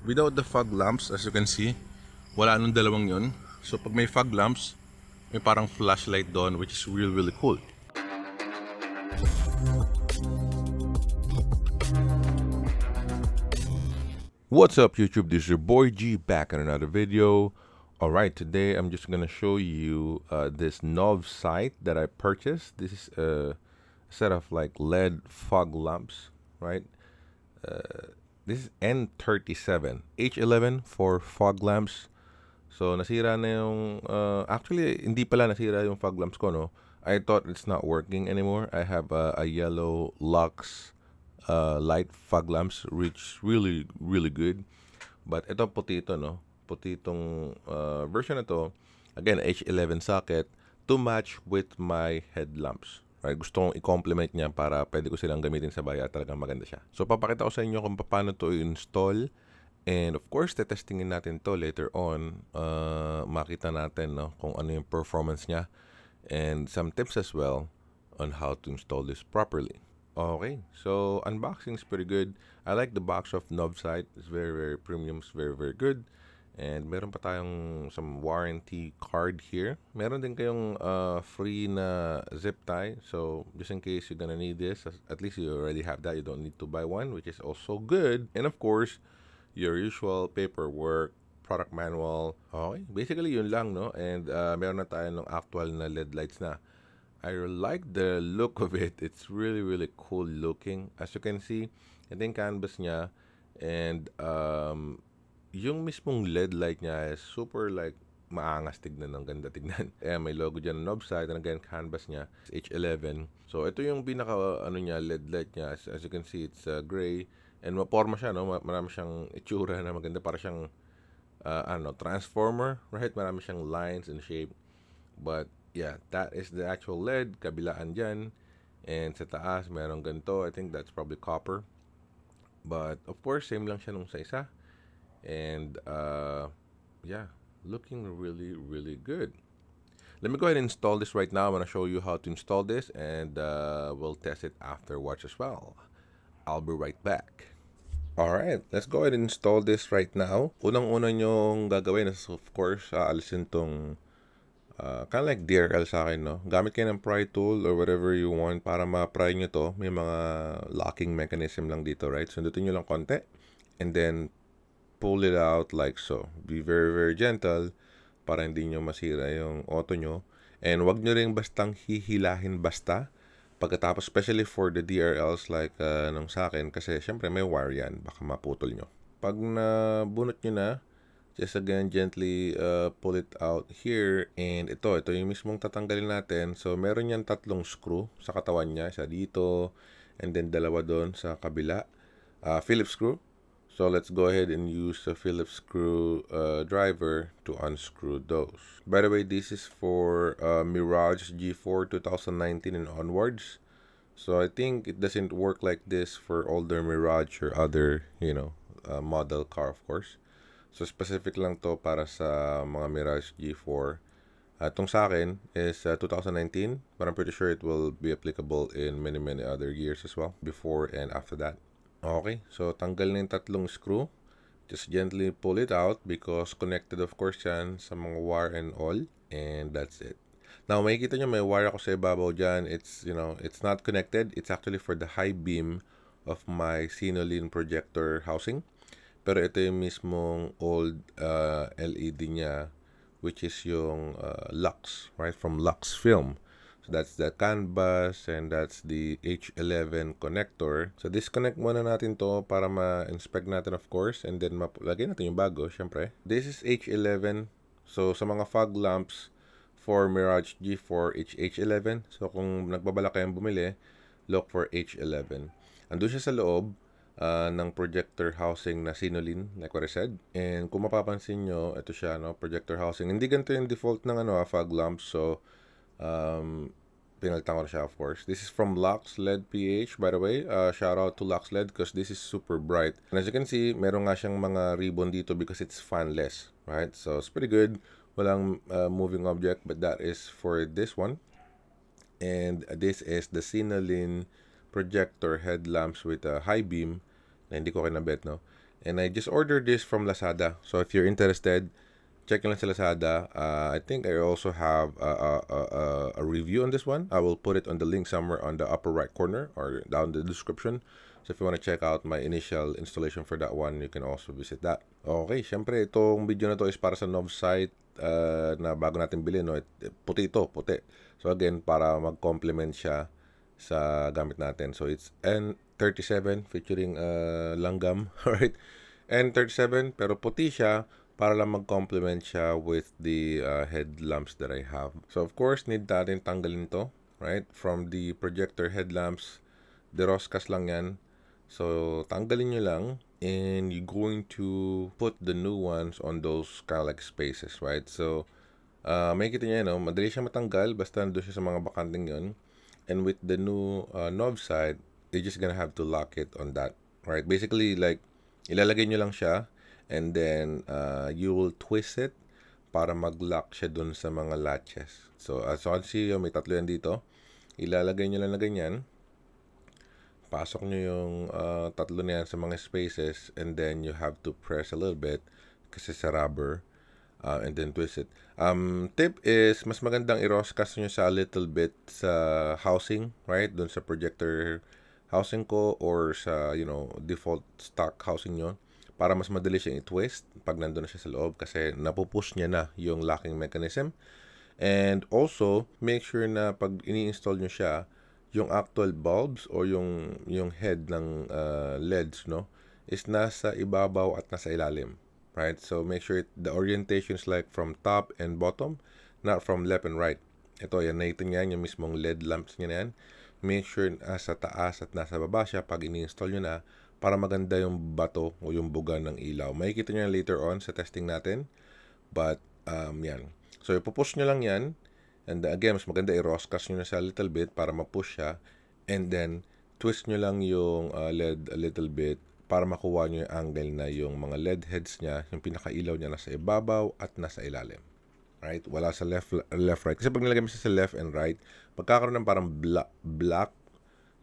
Without the fog lamps, as you can see, wala nung dalawang yon. So pag may fog lamps, may parang flashlight doon, which is really, really cool. What's up, YouTube? This is your boy G back in another video. Alright, today I'm just gonna show you this Nov sight that I purchased. This is a set of like LED fog lamps, right? This is N37 H11 for fog lamps. So nasira na yung actually hindi pala nasira yung fog lamps ko, no. I thought it's not working anymore. I have a yellow Lux light fog lamps, which really good. But ito puti ito, no. Puti itong version na to. Again, H11 socket to match with my headlamps. Right? Gusto kong i-complement niya para pwede ko silang gamitin sa bahay at talagang maganda siya. So papakita ko sa inyo kung paano to i-install. And of course, testingin natin to later on. Makita natin, no, kung ano yung performance niya. And some tips as well on how to install this properly. Okay, so unboxing is pretty good. I like the box of Novsight. It's very premium. It's very good. And meron pa tayong some warranty card here. Meron din kayong free na zip tie. So just in case you're gonna need this, at least you already have that. You don't need to buy one, which is also good. And of course, your usual paperwork, product manual. Okay, basically yun lang, no? And meron na tayo ng actual na LED lights na. I like the look of it. It's really cool looking. As you can see, ito yung canvas niya. And yung mismong LED light niya is super like maangas tignan, ng ganda tignan. May logo dyan ng Novsight. And again, canvas niya is H11. So ito yung pinaka ano niya, LED light niya. As you can see, it's gray. And maporma siya, no? Marami siyang itsura na maganda. Para siyang transformer, right? Marami siyang lines and shape. But yeah, that is the actual LED. Kabilaan dyan. And sa taas, merong ganito. I think that's probably copper. But of course, same lang siya nung sa isa. And yeah, looking really good. Let me go ahead and install this right now. I'm going to show you how to install this. And we'll test it afterwards as well. I'll be right back. Alright, let's go ahead and install this right now. Unang-una nyong gagawin is, of course, aalisin tong kind of like DRL sa akin, no? Gamit kayo ng pry tool or whatever you want para ma-pry nyo to. May mga locking mechanism lang dito, right? Sundutin nyo lang konti and then pull it out like so. Be very gentle para hindi nyo masira yung auto nyo. And wag nyo rin bastang hihilahin basta. Pagkatapos, especially for the DRLs like nung sa akin, kasi syempre may wire yan, baka maputol nyo. Pag nabunot nyo na, just again gently pull it out here. And ito yung mismong tatanggalin natin. So meron yan tatlong screw sa katawan niya, isa dito and then dalawa doon sa kabila, Phillips screw. So let's go ahead and use the Phillips screw driver to unscrew those. By the way, this is for Mirage G4 2019 and onwards. So I think it doesn't work like this for older Mirage or other, model car, of course. So specific lang to para sa mga Mirage G4. Itong sa akin is 2019, but I'm pretty sure it will be applicable in many other years as well, before and after that. Okay, so tanggal na yung tatlong screw. Just gently pull it out because connected of course yan sa mga wire and all. And that's it. Now, makikita nyo may wire ako sa ibabaw dyan. It's, it's not connected. It's actually for the high beam of my Sinolin projector housing. Pero ito yung mismong old LED niya, which is yung Lux, right? From Lux Film. So that's the canvas and that's the H11 connector. So disconnect muna natin to para ma-inspect natin of course. And then lagyan natin yung bago, syempre. This is H11. So sa mga fog lamps for Mirage G4, H11. So kung nagbabala kayong bumili, look for H11. Andun siya sa loob ng projector housing na Sinolin, like what I said. And kung mapapansin nyo, ito siya, no, projector housing. Hindi ganito yung default ng fog lamps. So pinalitan ko na siya, of course. This is from Lux LED PH, by the way. Shout out to Lux LED because this is super bright. And as you can see, meron nga siyang mga ribbon dito because it's fanless, right? So it's pretty good. Walang moving object, but that is for this one. And this is the Sinolin projector headlamps with a high beam na hindi ko kinabit, no? And I just ordered this from Lazada. So if you're interested, check lang sa Lazada. I think I also have a review on this one. I will put it on the link somewhere on the upper right corner or down the description. So if you want to check out my initial installation for that one, you can also visit that. Okay, syempre itong video na to is para sa Nov site na bago natin bilhin. No? Puti ito, puti. So again, para mag-complement siya sa gamit natin. So it's N37 featuring langgam, alright? N37 pero puti siya para lang mag-complement siya with the headlamps that I have. So of course, need natin tanggalin to, right? From the projector headlamps, deroscas lang yan. So tanggalin nyo lang and you're going to put the new ones on those kind of like spaces, right? So makikita nyo, no? Madali siya matanggal basta nandun siya sa mga bakanting yun. And with the new knob side, you're just gonna have to lock it on that, right? Basically, like, ilalagay nyo lang siya and then you will twist it para mag-lock siya dun sa mga latches. So, as you can see, may tatlo yan dito. Ilalagay nyo lang na ganyan. Pasok nyo yung tatlo na yan sa mga spaces and then you have to press a little bit kasi sa rubber and then twist it. Tip is, mas magandang i-roscast nyo sa a little bit sa housing, right? Doon sa projector housing ko or sa, you know, default stock housing nyo para mas madali siyang i-twist pag nandun na siya sa loob kasi napupush niya na yung locking mechanism. And also, make sure na pag ini-install nyo siya, yung actual bulbs o yung head ng LEDs, no, is nasa ibabaw at nasa ilalim, right? So make sure the orientation is like from top and bottom, not from left and right. Ito, yan, nakita niyan, yung mismong LED lamps niya na yan. Make sure nasa taas at nasa baba siya pag ini-install nyo na para maganda yung bato o yung buga ng ilaw. Makikita nyo yan later on sa testing natin. But, yan. So, ipupush nyo lang yan. And again, mas maganda i-roscast nyo na siya a little bit para ma-push siya. And then, twist nyo lang yung LED a little bit para makuha nyo yung angle na yung mga LED heads niya, yung pinakailaw niya nasa ibabaw at nasa ilalim. Right? Wala sa left, right. Kasi pag nilagay mo siya sa left and right, magkakaroon ng parang black,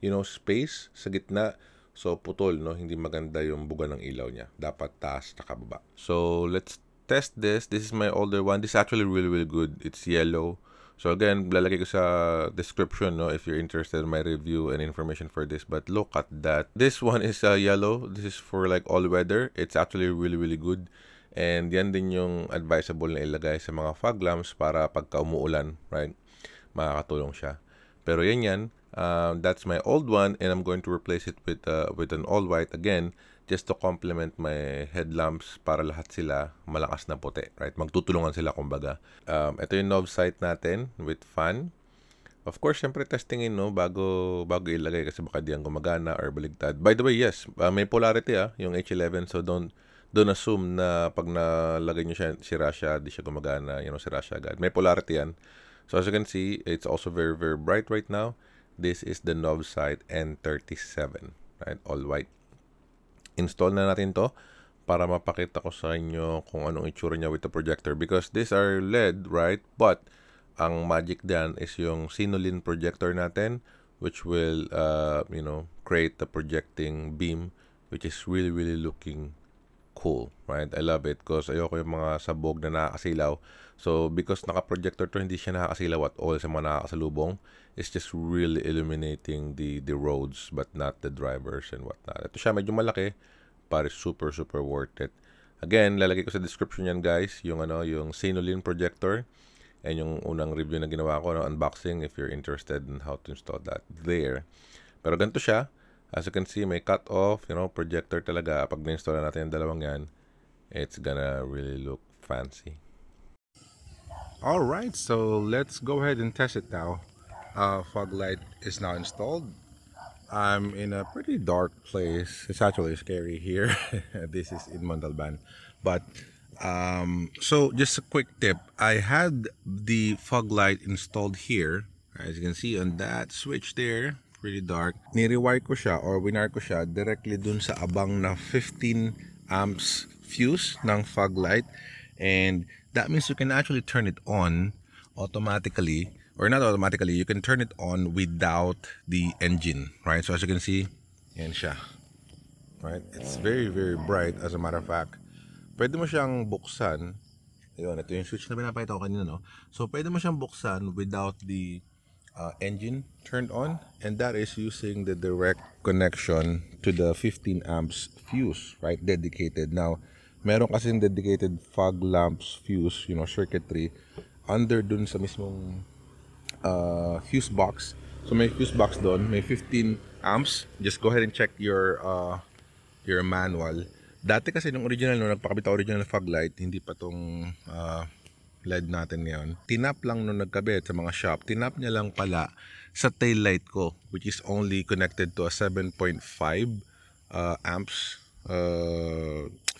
you know, space sa gitna. So, putol, no? Hindi maganda yung buga ng ilaw niya. Dapat taas na kababa. So, let's test this. This is my older one. This is actually really, really good. It's yellow. So again, lalagay ko sa description, no, if you're interested in my review and information for this. But look at that. This one is yellow. This is for like all weather. It's actually really, really good. And yan din yung advisable na ilagay sa mga fog lamps para pagka umuulan, right? Makakatulong siya. Pero yan. That's my old one and I'm going to replace it with an all white again just to complement my headlamps para lahat sila malakas na puti, right? Magtutulungan sila kumbaga. Ito yung knob sight natin with fan. Of course, syempre testingin, no, bago ilagay kasi baka di yan gumagana or baligtad. By the way, yes, may polarity yung H11, so don't assume na pag nalagay nyo siya, sira siya, di siya gumagana, you know, sira siya agad. May polarity yan. So as you can see, it's also very, very bright right now. This is the knob sight N37, right? All white. Install na natin to para mapakita ko sa inyo kung anong itsura niya with the projector because these are LED, right? But ang magic diyan is yung Sinolin projector natin which will you know, create the projecting beam which is really, really looking cool, right? I love it because ayoko yung mga sabog na nakakasilaw. So because naka-projector to, hindi siya nakakasilaw at all sa mga nakakasalubong. It's just really illuminating the roads but not the drivers and whatnot. Ito siya medyo malaki but it's super, super worth it. Again, lalagay ko sa description yan guys, yung yung Sinolin projector and yung unang review na ginawa ko, unboxing, if you're interested in how to install that there. Pero ganito siya. As you can see, may cut-off, you know, projector talaga. Pag na-install natin yung dalawang yan, it's gonna really look fancy. Alright, so let's go ahead and test it now. Fog light is now installed. I'm in a pretty dark place. It's actually scary here. This is in Montalban. But, so just a quick tip. I had the fog light installed here. As you can see on that switch there, pretty dark. Ni-rewire ko siya or winire ko siya directly dun sa abang na 15 amps fuse ng fog light. And that means you can actually turn it on automatically, or not automatically, you can turn it on without the engine, right? So as you can see, yan siya. right? It's very, very bright. As a matter of fact, pwede mo siyang buksan. Ayun, ito yung switch na pinapakita ko kanina, no? So, pwede mo siyang buksan without the engine turned on, and that is using the direct connection to the 15 amps fuse, right? Dedicated. Now, meron kasing dedicated fog lamps fuse, circuitry under dun sa mismong fuse box. So may fuse box doon, may 15 amps. Just go ahead and check your manual. Dati kasi nung original, nung nagpakabit ako original fog light, hindi pa tong LED natin ngayon. Tinap lang nung nagkabit sa mga shop, tinap niya lang pala sa tail light ko, which is only connected to a 7.5 amps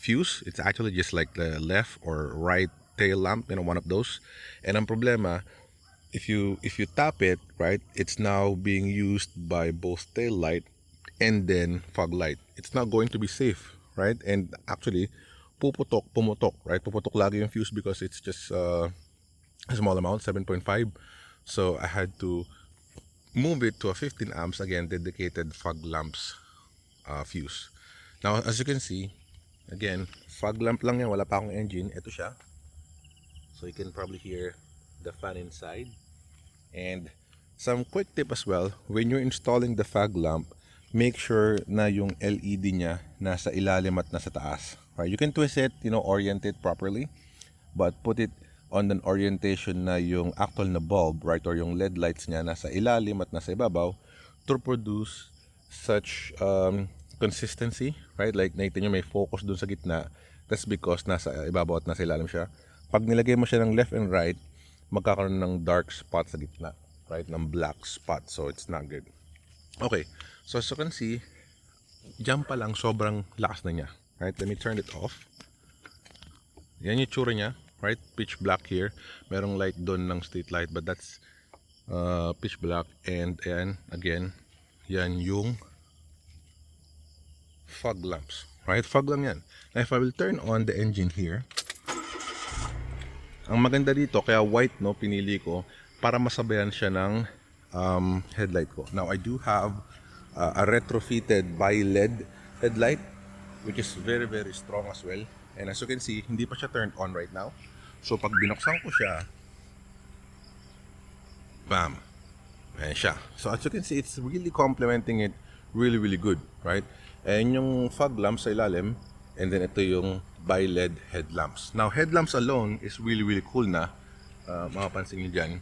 fuse. It's actually just like the left or right tail lamp, one of those. And ang problema, if you tap it, right, it's now being used by both tail light and then fog light. It's not going to be safe, right? And actually, pumutok, right? Puputok lagi yung fuse because it's just a small amount, 7.5. So I had to move it to a 15 amps, again, dedicated fog lamps fuse. Now, as you can see, again, fog lamp lang yan, wala pa akong engine. Ito siya. So you can probably hear the fan inside. And some quick tip as well, when you're installing the fog lamp, make sure na yung LED niya nasa ilalim at nasa taas. Right? You can twist it, orient it properly, but put it on an orientation na yung actual na bulb, right, or yung LED lights niya nasa ilalim at nasa ibabaw to produce such consistency, right? Like nakita nyo may focus dun sa gitna. That's because nasa ibabaw at nasa ilalim siya. Pag nilagay mo siya ng left and right, magkakaroon ng dark spot sa gitna, right? Ng black spot, so it's not good. Okay, so as you can see, dyan pa lang sobrang lakas na niya, right? Let me turn it off. Yan yung tsura niya, right? Pitch black here. Merong light doon ng street light, but that's pitch black. And again, yan yung fog lamps, right? Fog lamp yan. Now if I will turn on the engine here, ang maganda dito, kaya white, pinili ko para masabayan siya ng headlight ko. Now I do have a retrofitted bi-LED headlight, which is very, very strong as well. And as you can see, hindi pa siya turned on right now. So pag binuksan ko siya, bam, ayan siya. So as you can see, it's really complementing it really, really good, right? And yung fog lamps sa ilalim, and then ito yung bi-LED headlamps. Now headlamps alone is really, really cool na. Makapansin nyo dyan.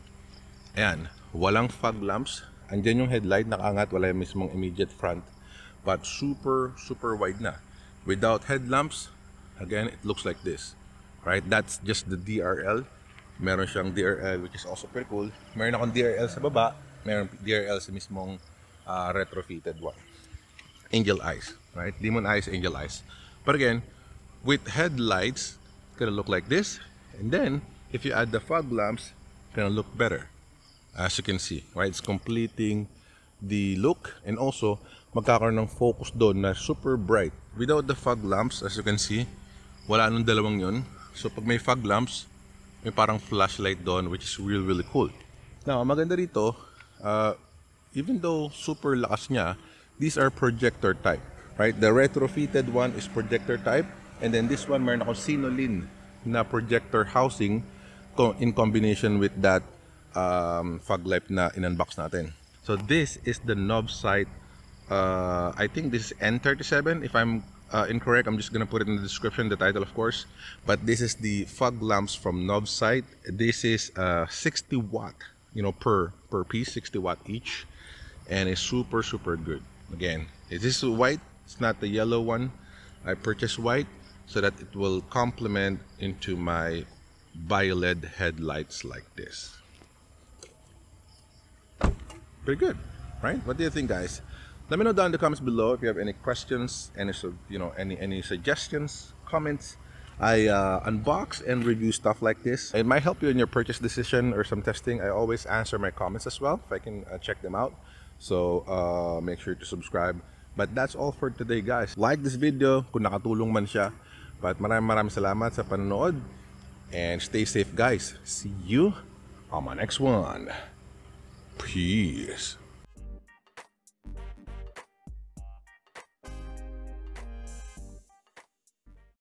Ayan, walang fog lamps. Andyan yung headlight, nakaangat, wala yung mismong immediate front. But super, super wide na. Without headlamps, again, it looks like this. Right? That's just the DRL. Meron siyang DRL, which is also pretty cool. Meron akong DRL sa baba. Meron DRL sa mismong retrofitted one. Angel eyes, right? Demon eyes, angel eyes. But again, with headlights, it's gonna look like this. And then, if you add the fog lamps, it's gonna look better. As you can see, right? It's completing the look, and also magkakaroon ng focus doon na super bright. Without the fog lamps, as you can see, wala nung dalawang yun. So pag may fog lamps, may parang flashlight doon, which is really, really cool. Now, maganda dito, even though super lakas niya, these are projector type, right? The retrofitted one is projector type, and then this one, meron akong Sinolin na projector housing in combination with that fog light na in-unbox natin. So this is the Novsight, I think this is N37. If I'm incorrect, I'm just gonna put it in the description, the title of course. But this is the fog lamps from Novsight. This is 60 watt, per piece, 60 watt each, and it's super, super good. Again, this is white, it's not the yellow one. I purchased white so that it will complement into my bi-LED headlights like this. Pretty good, right? What do you think, guys? Let me know down in the comments below if you have any questions, any suggestions, comments. I unbox and review stuff like this. It might help you in your purchase decision or some testing. I always answer my comments as well if I can check them out. So make sure to subscribe. But that's all for today, guys. Like this video kung nakatulong man siya. But maraming salamat sa panonood. And stay safe, guys. See you on my next one. Peace.